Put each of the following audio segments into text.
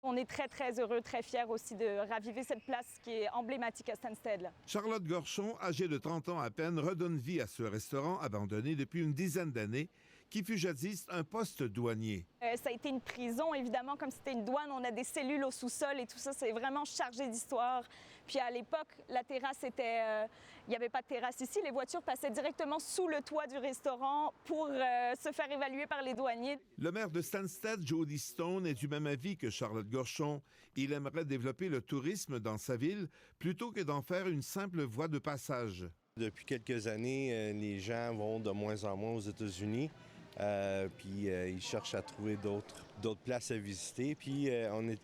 On est très, très heureux, très fiers aussi de raviver cette place qui est emblématique à Stansted. Charlotte Gorchon, âgée de 30 ans à peine, redonne vie à ce restaurant abandonné depuis une dizaine d'années, qui fut jadis un poste douanier. Ça a été une prison, évidemment, comme c'était une douane. On a des cellules au sous-sol et tout ça, c'est vraiment chargé d'histoire. Puis à l'époque, la terrasse était... il n'y avait pas de terrasse ici. Les voitures passaient directement sous le toit du restaurant pour se faire évaluer par les douaniers. Le maire de Stansted, Jody Stone, est du même avis que Charlotte Gorchon. Il aimerait développer le tourisme dans sa ville plutôt que d'en faire une simple voie de passage. Depuis quelques années, les gens vont de moins en moins aux États-Unis. Puis ils cherchent à trouver d'autres places à visiter. Puis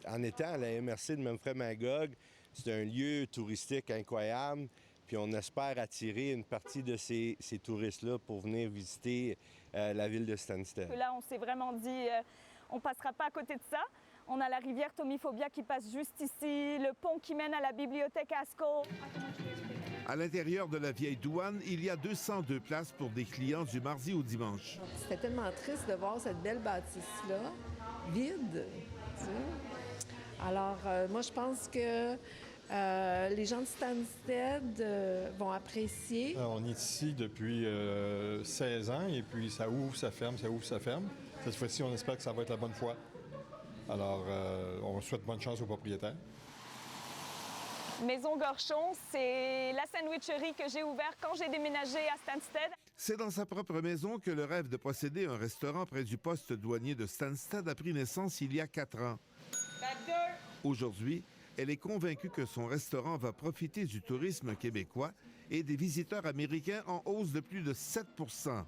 en étant à la MRC de Memphrey-Magog, c'est un lieu touristique incroyable. Puis on espère attirer une partie de ces touristes-là pour venir visiter la ville de Stansted. Là, on s'est vraiment dit, on ne passera pas à côté de ça. On a la rivière Tomiphobia qui passe juste ici, le pont qui mène à la bibliothèque Ascot. À l'intérieur de la vieille douane, il y a 202 places pour des clients du mardi au dimanche. C'était tellement triste de voir cette belle bâtisse-là vide. Tu sais. Alors, moi, je pense que les gens de Stansted vont apprécier. On est ici depuis 16 ans et puis ça ouvre, ça ferme, ça ouvre, ça ferme. Cette fois-ci, on espère que ça va être la bonne fois. Alors, on souhaite bonne chance aux propriétaires. Maison Gorchon, c'est la sandwicherie que j'ai ouverte quand j'ai déménagé à Stansted. C'est dans sa propre maison que le rêve de posséder un restaurant près du poste douanier de Stansted a pris naissance il y a 4 ans. Aujourd'hui, elle est convaincue que son restaurant va profiter du tourisme québécois et des visiteurs américains en hausse de plus de 7 %.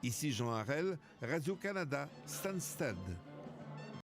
Ici Jean Harel, Radio-Canada, Stansted.